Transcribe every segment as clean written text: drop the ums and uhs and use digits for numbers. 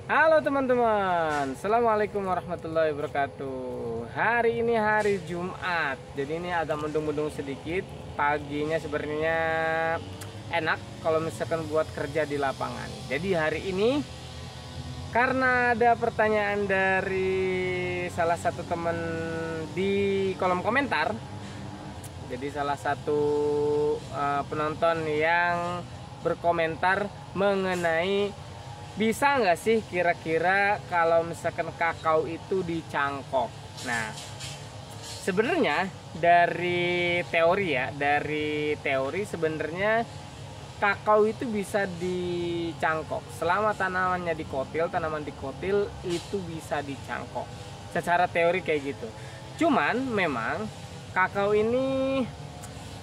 Halo teman-teman, Assalamualaikum warahmatullahi wabarakatuh. Hari ini hari Jumat, jadi ini agak mendung-mendung sedikit. Paginya sebenarnya enak kalau misalkan buat kerja di lapangan. Jadi hari ini karena ada pertanyaan dari salah satu teman di kolom komentar. Jadi salah satu penonton yang berkomentar mengenai bisa nggak sih kira-kira kalau misalkan kakao itu dicangkok. Nah, sebenarnya dari teori sebenarnya kakao itu bisa dicangkok selama tanaman dikotil itu bisa dicangkok. Secara teori kayak gitu. Cuman memang kakao ini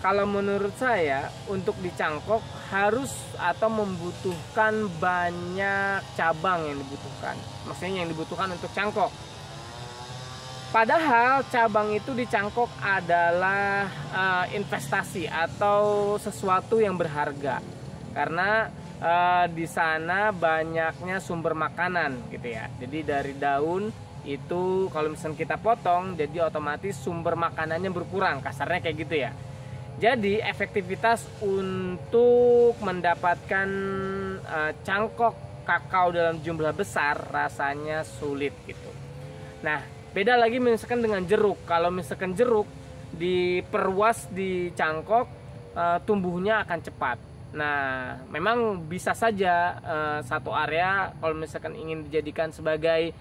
kalau menurut saya untuk dicangkok harus atau membutuhkan banyak cabang yang dibutuhkan. Maksudnya yang dibutuhkan untuk cangkok. Padahal cabang itu dicangkok adalah investasi atau sesuatu yang berharga. Karena di sana banyaknya sumber makanan gitu ya. Jadi dari daun itu kalau misalnya kita potong jadi otomatis sumber makanannya berkurang. Kasarnya kayak gitu ya. Jadi efektivitas untuk mendapatkan cangkok kakao dalam jumlah besar rasanya sulit gitu. Nah, beda lagi misalkan dengan jeruk. Kalau misalkan jeruk diperluas di cangkok, tumbuhnya akan cepat. Nah, memang bisa saja satu area kalau misalkan ingin dijadikan sebagai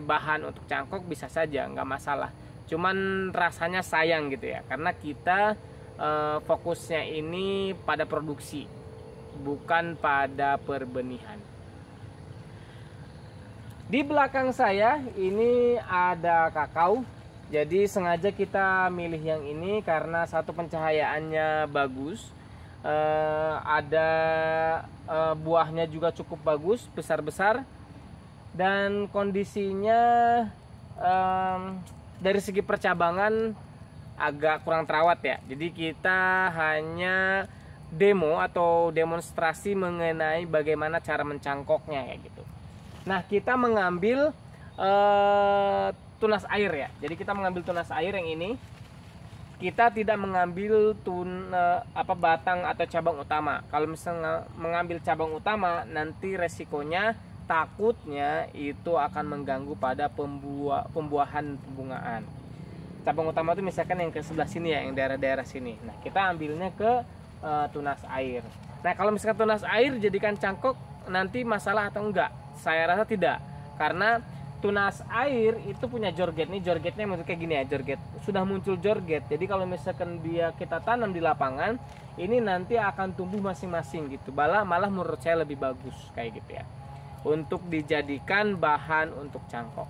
bahan untuk cangkok bisa saja, nggak masalah. Cuman rasanya sayang gitu ya, karena kita fokusnya ini pada produksi, bukan pada perbenihan. Di belakang saya ini ada kakao, jadi sengaja kita milih yang ini karena satu pencahayaannya bagus, ada buahnya juga cukup bagus, besar-besar, dan kondisinya dari segi percabangan agak kurang terawat ya. Jadi kita hanya demo atau demonstrasi mengenai bagaimana cara mencangkoknya kayak gitu. Nah, kita mengambil tunas air ya. Jadi kita mengambil tunas air yang ini. Kita tidak mengambil batang atau cabang utama. Kalau misalnya mengambil cabang utama, nanti resikonya takutnya itu akan mengganggu pada pembuahan pembungaan. Cabang utama itu misalkan yang ke sebelah sini ya, yang daerah-daerah sini. Nah, kita ambilnya ke tunas air. Nah, kalau misalkan tunas air jadikan cangkok nanti masalah atau enggak? Saya rasa tidak. Karena tunas air itu punya jorget. Nih jorgetnya kayak gini ya, jorget. Sudah muncul jorget. Jadi kalau misalkan kita tanam di lapangan, ini nanti akan tumbuh masing-masing gitu. Malah menurut saya lebih bagus kayak gitu ya, untuk dijadikan bahan untuk cangkok.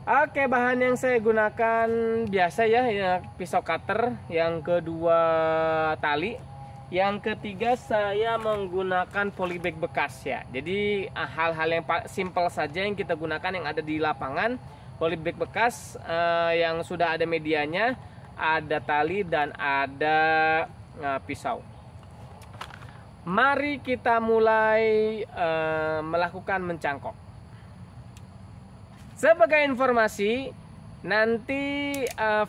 Oke, bahan yang saya gunakan biasa ya pisau cutter, yang kedua tali, yang ketiga saya menggunakan polybag bekas ya. Jadi hal-hal yang simpel saja yang kita gunakan yang ada di lapangan. Polybag bekas yang sudah ada medianya, ada tali dan ada pisau. Mari kita mulai melakukan mencangkok. Sebagai informasi, nanti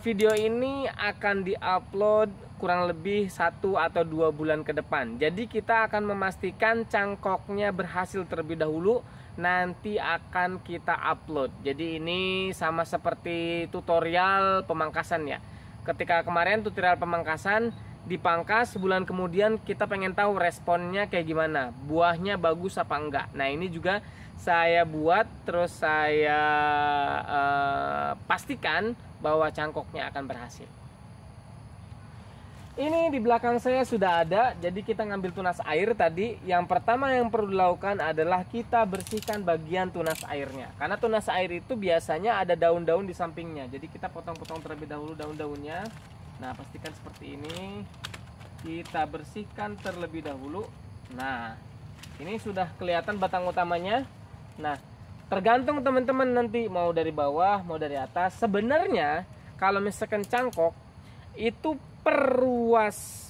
video ini akan diupload kurang lebih 1 atau 2 bulan ke depan. Jadi kita akan memastikan cangkoknya berhasil terlebih dahulu, nanti akan kita upload. Jadi ini sama seperti tutorial pemangkasan ya. Ketika kemarin tutorial pemangkasan dipangkas, sebulan kemudian kita pengen tahu responnya kayak gimana, buahnya bagus apa enggak. Nah, ini juga saya buat, terus saya pastikan bahwa cangkoknya akan berhasil. Ini di belakang saya sudah ada. Jadi kita ngambil tunas air tadi. Yang pertama yang perlu dilakukan adalah kita bersihkan bagian tunas airnya, karena tunas air itu biasanya ada daun-daun di sampingnya. Jadi kita potong-potong terlebih dahulu daun-daunnya. Nah, pastikan seperti ini. Kita bersihkan terlebih dahulu. Nah, ini sudah kelihatan batang utamanya. Nah, tergantung teman-teman nanti mau dari bawah, mau dari atas. Sebenarnya kalau misalkan cangkok itu perluas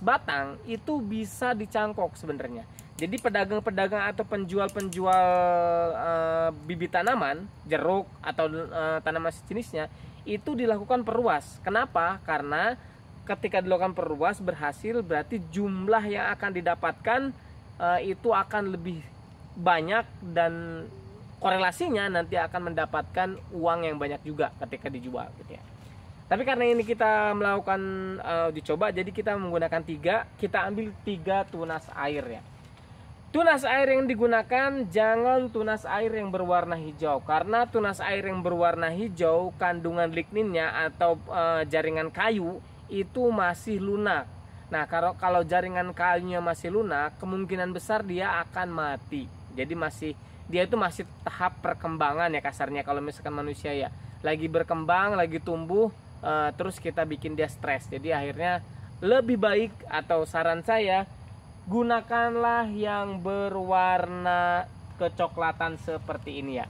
batang itu bisa dicangkok sebenarnya. Jadi pedagang-pedagang atau penjual-penjual bibit tanaman, jeruk atau tanaman sejenisnya itu dilakukan perluas. Kenapa? Karena ketika dilakukan perluas berhasil, berarti jumlah yang akan didapatkan itu akan lebih banyak dan korelasinya nanti akan mendapatkan uang yang banyak juga ketika dijual gitu ya. Tapi karena ini kita melakukan uji coba, jadi kita menggunakan 3, kita ambil 3 tunas air ya. Tunas air yang digunakan jangan tunas air yang berwarna hijau, karena tunas air yang berwarna hijau kandungan ligninnya atau jaringan kayu itu masih lunak. Nah, kalau jaringan kayunya masih lunak, kemungkinan besar dia akan mati. Jadi dia itu masih tahap perkembangan ya kasarnya, kalau misalkan manusia ya lagi berkembang, lagi tumbuh, terus kita bikin dia stres. Jadi akhirnya lebih baik, atau saran saya, gunakanlah yang berwarna kecoklatan seperti ini ya.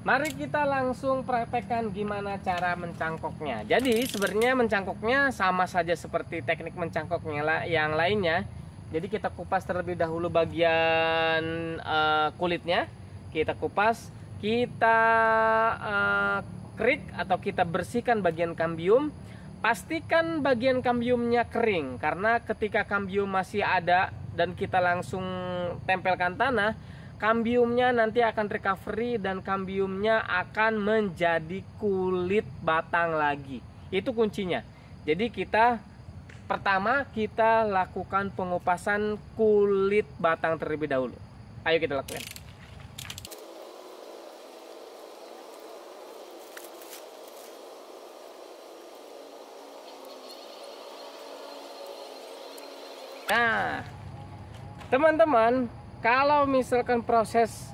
Mari kita langsung praktekkan gimana cara mencangkoknya. Jadi sebenarnya mencangkoknya sama saja seperti teknik mencangkoknya yang lainnya. Jadi kita kupas terlebih dahulu bagian kulitnya. Kita kupas, kita kerik atau kita bersihkan bagian kambium. Pastikan bagian kambiumnya kering, karena ketika kambium masih ada dan kita langsung tempelkan tanah, kambiumnya nanti akan recovery dan kambiumnya akan menjadi kulit batang lagi. Itu kuncinya. Jadi pertama kita lakukan pengupasan kulit batang terlebih dahulu. Ayo kita lakukan. Nah, teman-teman, kalau misalkan proses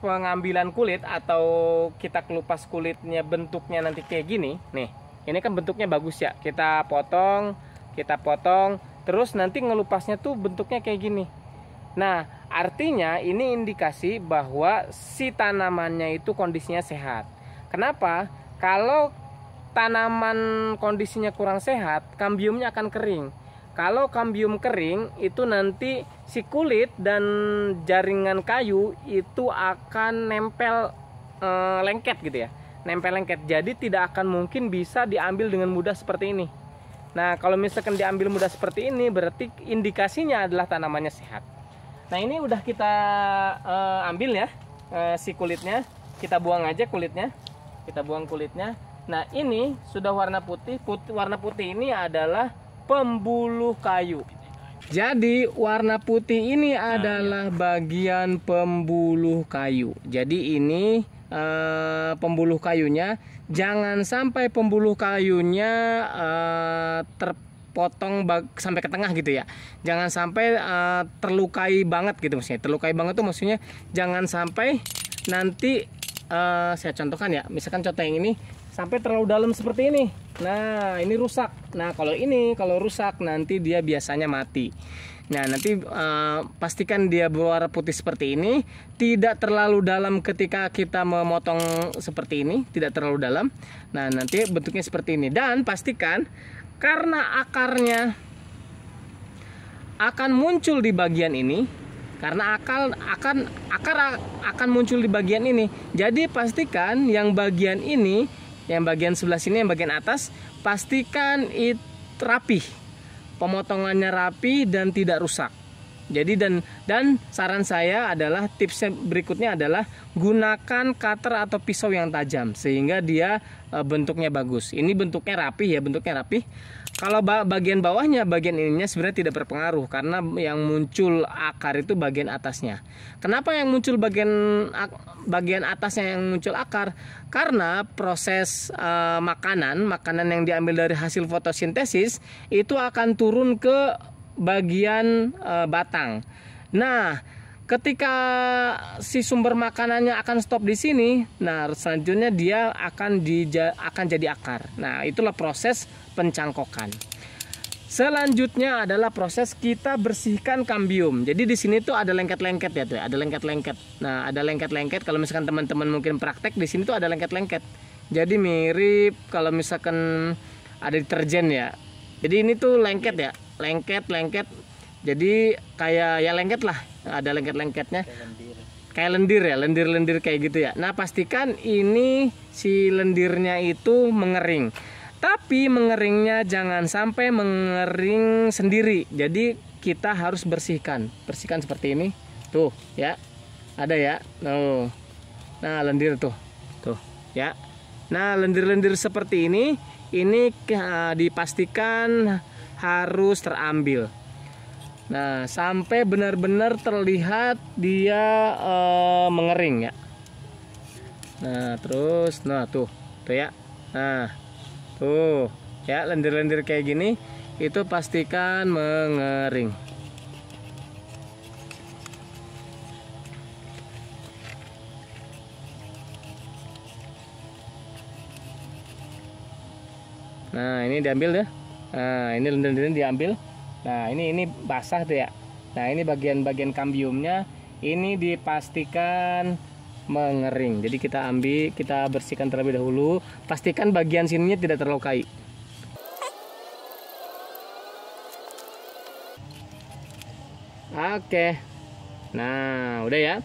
pengambilan kulit atau kita kelupas kulitnya bentuknya nanti kayak gini, nih, ini kan bentuknya bagus ya. Kita potong, terus nanti ngelupasnya tuh bentuknya kayak gini. Nah, artinya ini indikasi bahwa si tanamannya itu kondisinya sehat. Kenapa? Kalau tanaman kondisinya kurang sehat, kambiumnya akan kering. Kalau kambium kering, itu nanti si kulit dan jaringan kayu itu akan nempel lengket gitu ya. Nempel lengket. Jadi tidak akan mungkin bisa diambil dengan mudah seperti ini. Nah, kalau misalkan diambil mudah seperti ini, berarti indikasinya adalah tanamannya sehat. Nah, ini udah kita ambil ya si kulitnya. Kita buang aja kulitnya. Kita buang kulitnya. Nah, ini sudah warna putih. Warna putih ini adalah pembuluh kayu. Jadi warna putih ini adalah bagian pembuluh kayu. Jadi ini pembuluh kayunya. Jangan sampai pembuluh kayunya terpotong sampai ke tengah gitu ya. Jangan sampai terlukai banget gitu maksudnya. Terlukai banget tuh maksudnya jangan sampai nanti saya contohkan ya. Misalkan contoh yang ini sampai terlalu dalam seperti ini. Nah, ini rusak. Nah, kalau rusak nanti dia biasanya mati. Nah, nanti pastikan dia berwarna putih seperti ini, tidak terlalu dalam ketika kita memotong seperti ini, tidak terlalu dalam. Nah, nanti bentuknya seperti ini. Dan pastikan karena akarnya akan muncul di bagian ini, karena akar akan muncul di bagian ini. Jadi pastikan yang bagian ini, yang bagian sebelah sini, yang bagian atas, pastikan itu rapih, pemotongannya rapi dan tidak rusak. Jadi dan saran saya adalah tipsnya berikutnya adalah gunakan cutter atau pisau yang tajam sehingga dia bentuknya bagus. Ini bentuknya rapi ya, bentuknya rapi. Kalau bagian bawahnya, bagian ininya sebenarnya tidak berpengaruh karena yang muncul akar itu bagian atasnya. Kenapa yang muncul bagian atasnya yang muncul akar? Karena proses makanan yang diambil dari hasil fotosintesis itu akan turun ke bagian batang. Nah, ketika si sumber makanannya akan stop di sini, nah selanjutnya dia akan jadi akar. Nah, itulah proses pencangkokan. Selanjutnya adalah proses kita bersihkan kambium. Jadi di sini tuh ada lengket-lengket ya tuh, ada lengket-lengket. Nah, ada lengket-lengket. Kalau misalkan teman-teman mungkin praktek di sini tuh ada lengket-lengket. Jadi mirip kalau misalkan ada deterjen ya. Jadi ini tuh lengket ya, lengket. Jadi kayak ya lengket lah, ada lengket-lengketnya. Kayak lendir ya, lendir-lendir kayak gitu ya. Nah, pastikan ini si lendirnya itu mengering. Tapi mengeringnya jangan sampai mengering sendiri. Jadi kita harus bersihkan. Bersihkan seperti ini. Tuh, ya. Ada ya. Nah, lendir tuh. Tuh, ya. Nah, lendir-lendir seperti ini dipastikan harus terambil. Nah, sampai benar-benar terlihat dia mengering ya. Nah, terus tuh ya. Nah, tuh ya, lendir-lendir kayak gini itu pastikan mengering. Nah, ini diambil ya. Nah, ini lendir-lendir diambil. Nah, ini basah tuh ya. Nah, ini bagian-bagian kambiumnya ini dipastikan mengering. Jadi kita ambil, kita bersihkan terlebih dahulu. Pastikan bagian sininya tidak terlukai. Oke. Nah, udah ya.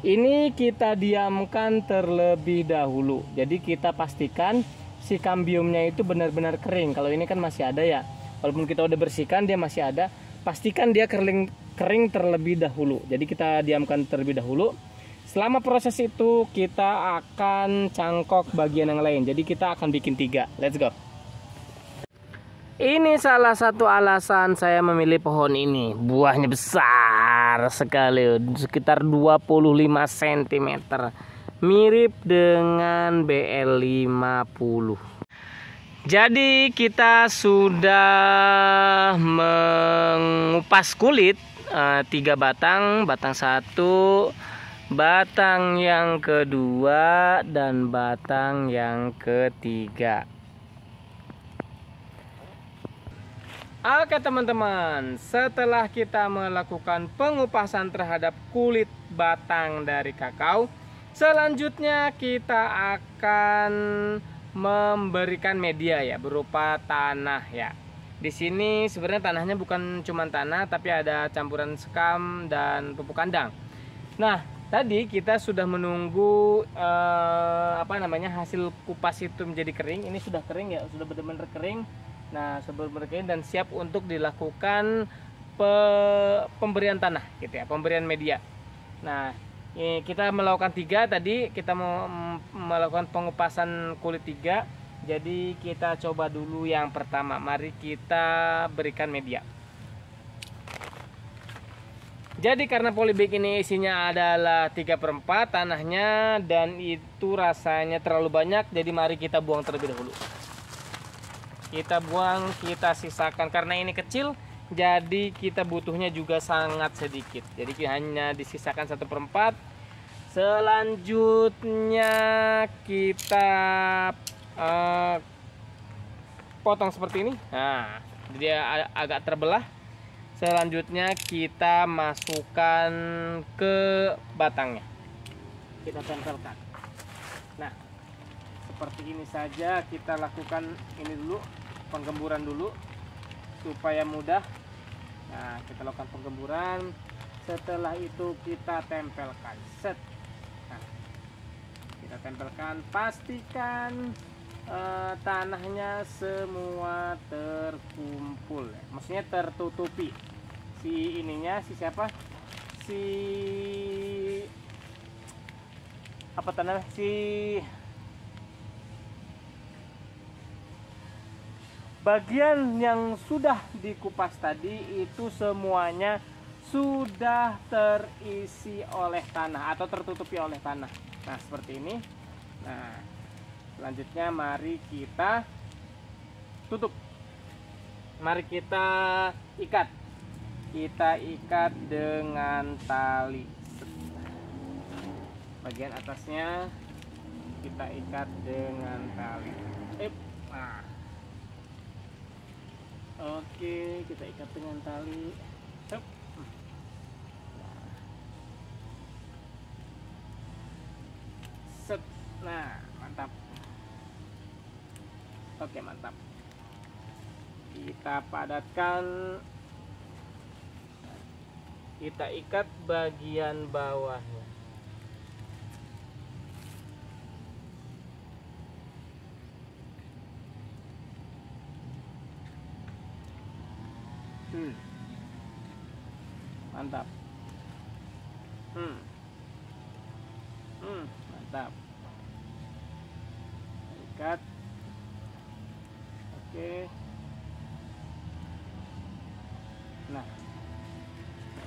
Ini kita diamkan terlebih dahulu. Jadi kita pastikan si kambiumnya itu benar-benar kering. Kalau ini kan masih ada ya. Walaupun kita udah bersihkan dia masih ada, pastikan dia kering terlebih dahulu. Jadi kita diamkan terlebih dahulu. Selama proses itu kita akan cangkok bagian yang lain. Jadi kita akan bikin 3. Let's go. Ini salah satu alasan saya memilih pohon ini. Buahnya besar sekali, sekitar 25 cm. Mirip dengan BL50. Jadi kita sudah mengupas kulit 3 batang, batang 1, batang yang kedua, dan batang yang ketiga. Oke teman-teman, setelah kita melakukan pengupasan terhadap kulit batang dari kakao, selanjutnya kita akan memberikan media ya, berupa tanah ya. Di sini sebenarnya tanahnya bukan cuma tanah, tapi ada campuran sekam dan pupuk kandang. Nah, tadi kita sudah menunggu hasil kupas itu menjadi kering. Ini sudah kering ya, sudah benar-benar kering. Nah, sudah benar-benar kering dan siap untuk dilakukan pemberian tanah gitu ya, pemberian media. Nah, kita melakukan 3 tadi, kita mau melakukan pengupasan kulit 3. Jadi kita coba dulu yang pertama. Mari kita berikan media. Jadi karena polybag ini isinya adalah 3/4 tanahnya, dan itu rasanya terlalu banyak, jadi mari kita buang terlebih dahulu. Kita buang, kita sisakan. Karena ini kecil, jadi kita butuhnya juga sangat sedikit. Jadi hanya disisakan 1/4. Selanjutnya kita potong seperti ini. Nah, dia agak terbelah. Selanjutnya kita masukkan ke batangnya. Kita tempelkan. Nah, seperti ini saja kita lakukan ini dulu, penggemburan dulu supaya mudah. Nah, kita lakukan penggemburan. Setelah itu kita tempelkan. Set. Nah, kita tempelkan, pastikan tanahnya semua terkumpul ya. Maksudnya tertutupi si ininya, si siapa, si apa tanah, si bagian yang sudah dikupas tadi itu semuanya sudah terisi oleh tanah atau tertutupi oleh tanah. Nah, seperti ini. Nah, selanjutnya mari kita tutup. Mari kita ikat. Kita ikat dengan tali. Bagian atasnya kita ikat dengan tali. Nah. Oke, kita ikat dengan tali. Set. Nah, mantap. Oke, mantap. Kita padatkan kita ikat bagian bawahnya. Mantap. Mantap. Ikat. Oke. Nah,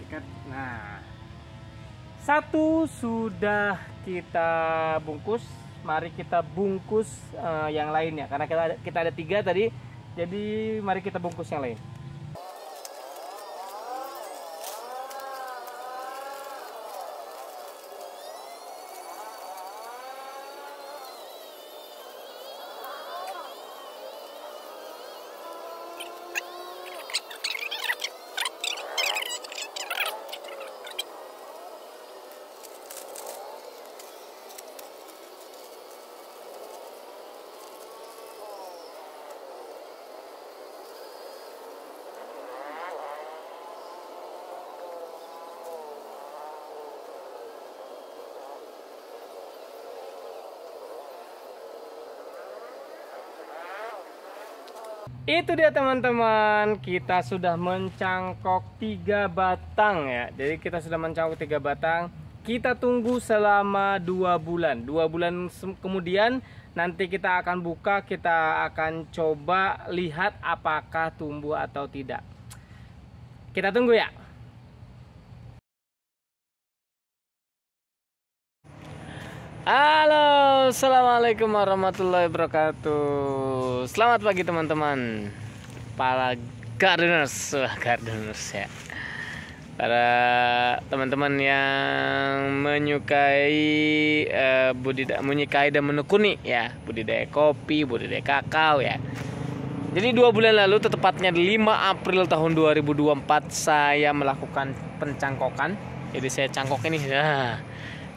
ikat. Nah, satu sudah kita bungkus. Mari kita bungkus yang lainnya, karena kita ada 3 tadi. Jadi mari kita bungkus yang lain. Itu dia teman-teman, kita sudah mencangkok 3 batang ya. Jadi kita sudah mencangkok 3 batang. Kita tunggu selama 2 bulan. 2 bulan kemudian nanti kita akan buka, kita akan coba lihat apakah tumbuh atau tidak. Kita tunggu ya. Halo, assalamualaikum warahmatullahi wabarakatuh. Selamat pagi teman-teman, para gardeners, ya. Para teman-teman yang menyukai menyukai dan menekuni ya budidaya kopi, budidaya kakao ya. Jadi 2 bulan lalu, tepatnya 5 April tahun 2024, saya melakukan pencangkokan. Jadi saya cangkok ini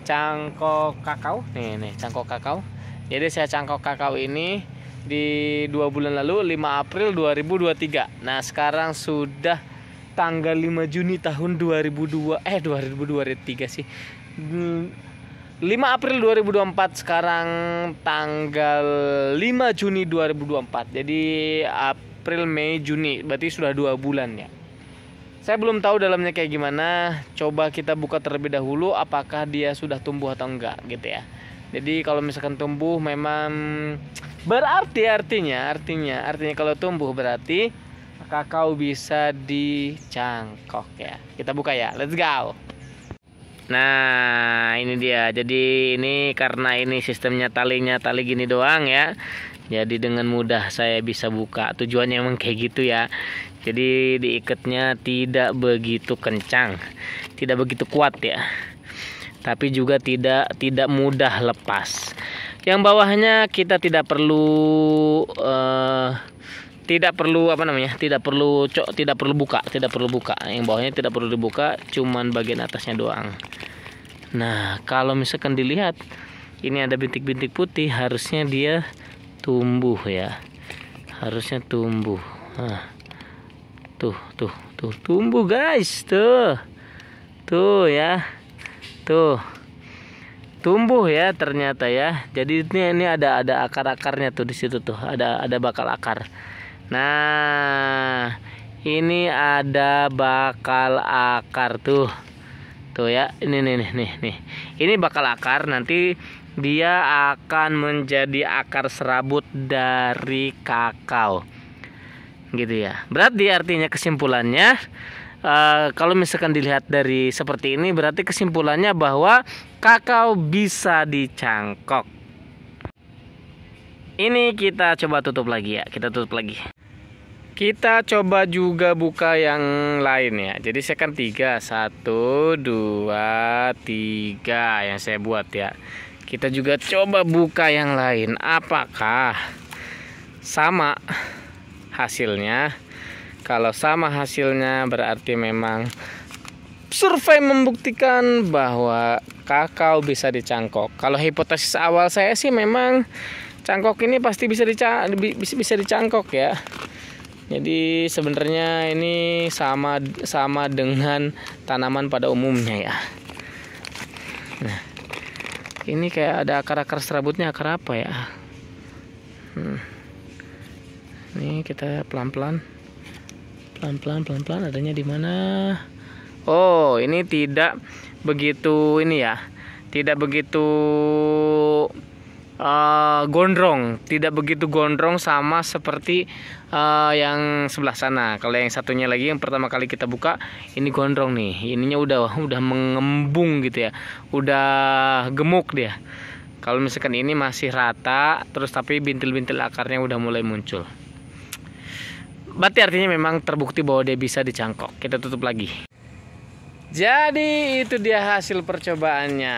cangkok kakao nih cangkok kakao. Jadi saya cangkok kakao ini di 2 bulan lalu, 5 April 2023. Nah sekarang sudah tanggal 5 Juni tahun 2023 sih, 5 April 2024, sekarang tanggal 5 Juni 2024. Jadi April, Mei, Juni, berarti sudah 2 bulan ya. Saya belum tahu dalamnya kayak gimana. Coba kita buka terlebih dahulu apakah dia sudah tumbuh atau enggak gitu ya. Jadi kalau misalkan tumbuh memang berarti artinya kalau tumbuh berarti kakao bisa dicangkok ya. Kita buka ya. Let's go. Nah, ini dia. Jadi ini karena ini sistemnya tali gini doang ya. Jadi dengan mudah saya bisa buka. Tujuannya emang kayak gitu ya. Jadi diikatnya tidak begitu kencang, tidak begitu kuat ya. Tapi juga tidak mudah lepas. Yang bawahnya kita tidak perlu tidak perlu buka. Yang bawahnya tidak perlu dibuka, cuman bagian atasnya doang. Nah, kalau misalkan dilihat ini ada bintik-bintik putih, harusnya dia tumbuh ya. Harusnya tumbuh. Nah, tuh tumbuh guys, tuh ya, tuh tumbuh ya ternyata ya. Jadi ini ada akar-akarnya tuh di situ tuh, ada bakal akar. Nah ini ada bakal akar tuh ya, ini nih ini bakal akar. Nanti dia akan menjadi akar serabut dari kakao gitu ya. Berarti artinya kesimpulannya kalau misalkan dilihat dari seperti ini, berarti kesimpulannya bahwa kakao bisa dicangkok. Ini kita coba tutup lagi ya. Kita coba juga buka yang lain ya. Jadi saya kan 3, 1, 2, 3 yang saya buat ya. Kita juga coba buka yang lain. Apakah sama hasilnya? Kalau sama hasilnya berarti memang survei membuktikan bahwa kakao bisa dicangkok. Kalau hipotesis awal saya sih memang cangkok ini pasti bisa dicangkok ya. Jadi sebenarnya ini sama dengan tanaman pada umumnya ya. Nah, ini kayak ada akar-akar serabutnya, akar apa ya? Ini kita pelan-pelan adanya di mana? Oh, ini tidak begitu ini ya. Tidak begitu gondrong, tidak begitu gondrong sama seperti yang sebelah sana. Kalau yang satunya lagi yang pertama kali kita buka ini gondrong nih. Ininya udah mengembung gitu ya. Udah gemuk dia. Kalau misalkan ini masih rata terus tapi bintil-bintil akarnya udah mulai muncul. Berarti artinya memang terbukti bahwa dia bisa dicangkok. Kita tutup lagi. Jadi itu dia hasil percobaannya.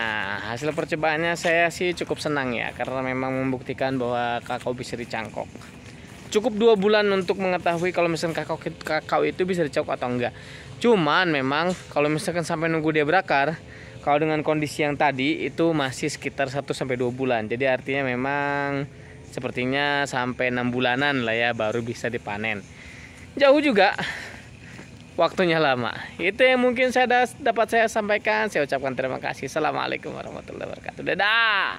Hasil percobaannya saya sih cukup senang ya, karena memang membuktikan bahwa kakao bisa dicangkok. Cukup 2 bulan untuk mengetahui kalau misalkan kakao itu bisa dicangkok atau enggak. Cuman memang kalau misalkan sampai nunggu dia berakar, kalau dengan kondisi yang tadi itu masih sekitar 1-2 bulan. Jadi artinya memang sepertinya sampai 6 bulanan lah ya baru bisa dipanen. Jauh juga, waktunya lama. Itu yang mungkin dapat saya sampaikan. Saya ucapkan terima kasih. Assalamualaikum warahmatullahi wabarakatuh. Dadah.